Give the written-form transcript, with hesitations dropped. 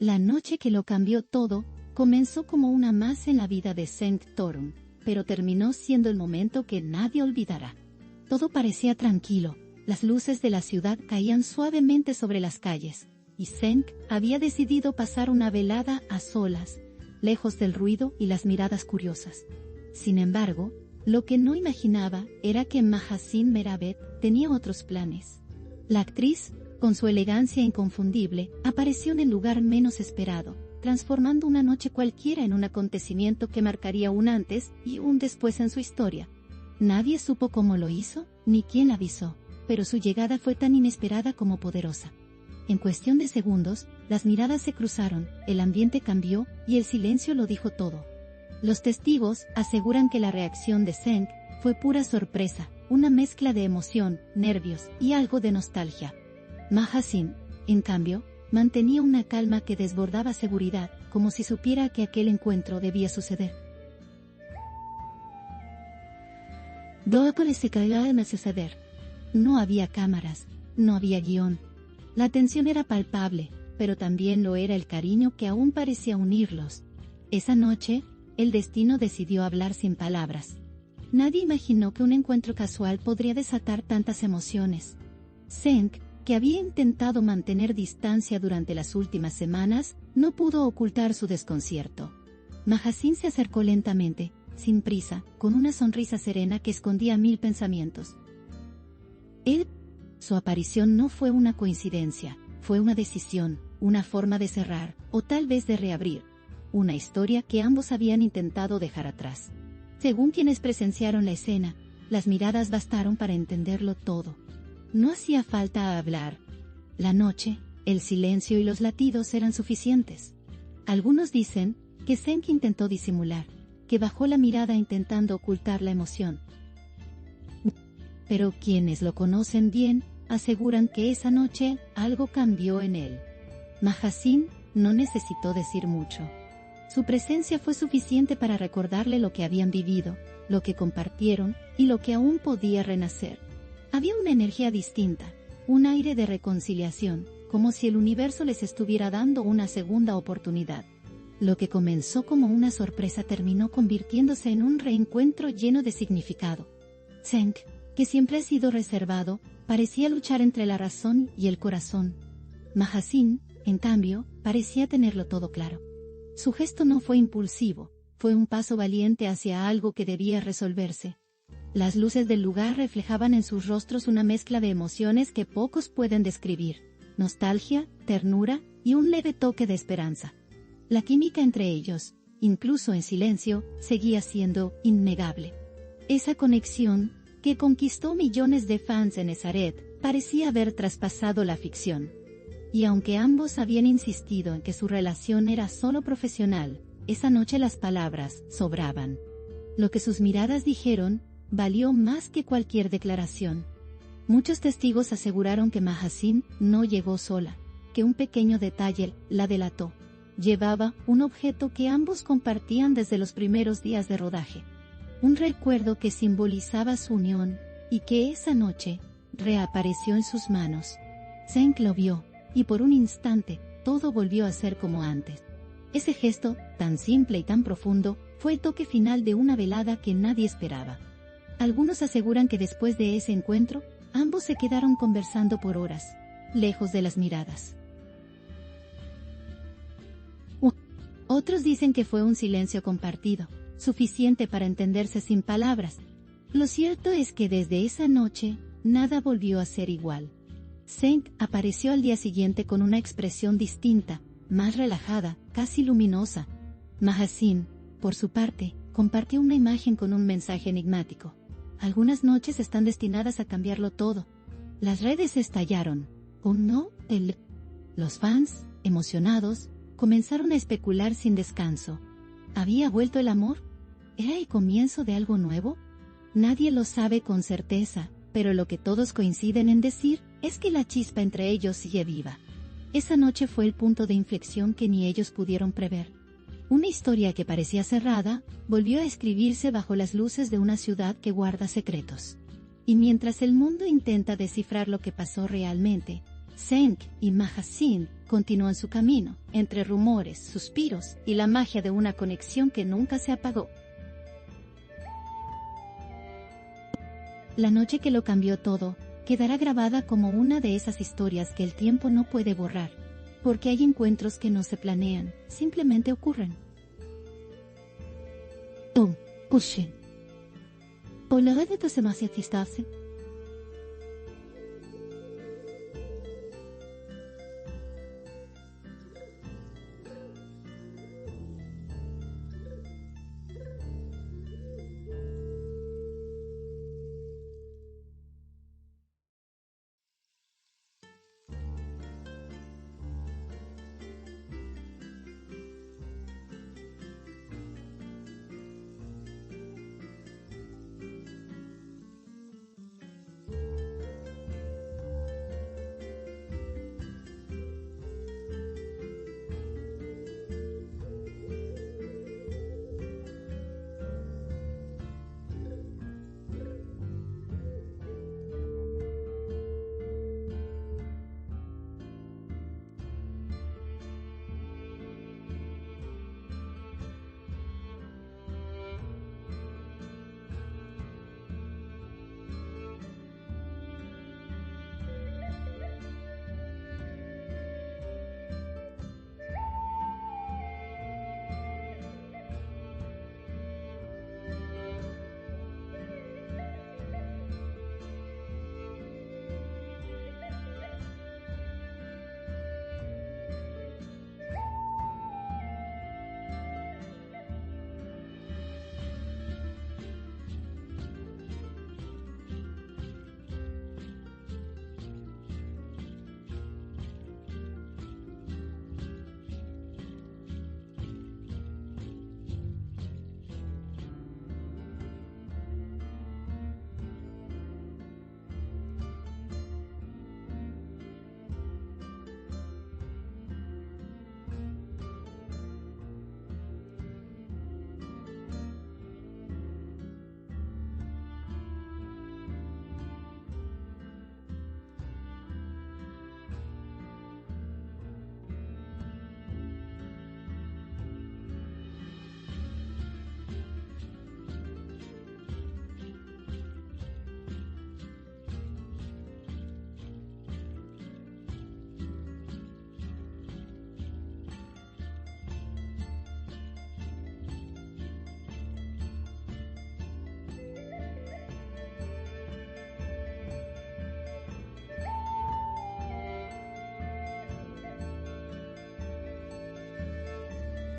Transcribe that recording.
La noche que lo cambió todo, comenzó como una más en la vida de Senk Torun, pero terminó siendo el momento que nadie olvidará. Todo parecía tranquilo, las luces de la ciudad caían suavemente sobre las calles, y Senk había decidido pasar una velada a solas, lejos del ruido y las miradas curiosas. Sin embargo, lo que no imaginaba era que Mahasin Merabet tenía otros planes. La actriz, con su elegancia inconfundible, apareció en el lugar menos esperado, transformando una noche cualquiera en un acontecimiento que marcaría un antes y un después en su historia. Nadie supo cómo lo hizo, ni quién avisó, pero su llegada fue tan inesperada como poderosa. En cuestión de segundos, las miradas se cruzaron, el ambiente cambió, y el silencio lo dijo todo. Los testigos aseguran que la reacción de Senk fue pura sorpresa, una mezcla de emoción, nervios y algo de nostalgia. Mahasin, en cambio, mantenía una calma que desbordaba seguridad, como si supiera que aquel encuentro debía suceder. Luego le se caía en suceder. No había cámaras, no había guión. La tensión era palpable, pero también lo era el cariño que aún parecía unirlos. Esa noche, el destino decidió hablar sin palabras. Nadie imaginó que un encuentro casual podría desatar tantas emociones. Senk, que había intentado mantener distancia durante las últimas semanas, no pudo ocultar su desconcierto. Mahasin se acercó lentamente, sin prisa, con una sonrisa serena que escondía 1000 pensamientos. Su aparición no fue una coincidencia, fue una decisión, una forma de cerrar, o tal vez de reabrir, una historia que ambos habían intentado dejar atrás. Según quienes presenciaron la escena, las miradas bastaron para entenderlo todo. No hacía falta hablar. La noche, el silencio y los latidos eran suficientes. Algunos dicen que Senk intentó disimular, que bajó la mirada intentando ocultar la emoción. Pero quienes lo conocen bien, aseguran que esa noche algo cambió en él. Mahasin no necesitó decir mucho. Su presencia fue suficiente para recordarle lo que habían vivido, lo que compartieron, y lo que aún podía renacer. Había una energía distinta, un aire de reconciliación, como si el universo les estuviera dando una segunda oportunidad. Lo que comenzó como una sorpresa terminó convirtiéndose en un reencuentro lleno de significado. Senk, que siempre ha sido reservado, parecía luchar entre la razón y el corazón. Mahasin, en cambio, parecía tenerlo todo claro. Su gesto no fue impulsivo, fue un paso valiente hacia algo que debía resolverse. Las luces del lugar reflejaban en sus rostros una mezcla de emociones que pocos pueden describir: nostalgia, ternura y un leve toque de esperanza. La química entre ellos, incluso en silencio, seguía siendo innegable. Esa conexión, que conquistó millones de fans en Esaret, parecía haber traspasado la ficción. Y aunque ambos habían insistido en que su relación era solo profesional, esa noche las palabras sobraban. Lo que sus miradas dijeron valió más que cualquier declaración. Muchos testigos aseguraron que Mahasin no llegó sola, que un pequeño detalle la delató. Llevaba un objeto que ambos compartían desde los primeros días de rodaje. Un recuerdo que simbolizaba su unión, y que esa noche reapareció en sus manos. Senk lo vio, y por un instante, todo volvió a ser como antes. Ese gesto, tan simple y tan profundo, fue el toque final de una velada que nadie esperaba. Algunos aseguran que después de ese encuentro, ambos se quedaron conversando por horas, lejos de las miradas. Otros dicen que fue un silencio compartido, suficiente para entenderse sin palabras. Lo cierto es que desde esa noche, nada volvió a ser igual. Senk apareció al día siguiente con una expresión distinta, más relajada, casi luminosa. Mahasin, por su parte, compartió una imagen con un mensaje enigmático. Algunas noches están destinadas a cambiarlo todo. Las redes estallaron. ¿O no? Los fans, emocionados, comenzaron a especular sin descanso. ¿Había vuelto el amor? ¿Era el comienzo de algo nuevo? Nadie lo sabe con certeza, pero lo que todos coinciden en decir es que la chispa entre ellos sigue viva. Esa noche fue el punto de inflexión que ni ellos pudieron prever. Una historia que parecía cerrada, volvió a escribirse bajo las luces de una ciudad que guarda secretos. Y mientras el mundo intenta descifrar lo que pasó realmente, Senk y Mahasin continuó en su camino, entre rumores, suspiros y la magia de una conexión que nunca se apagó. La noche que lo cambió todo, quedará grabada como una de esas historias que el tiempo no puede borrar, porque hay encuentros que no se planean, simplemente ocurren. Pushen. Ola de to se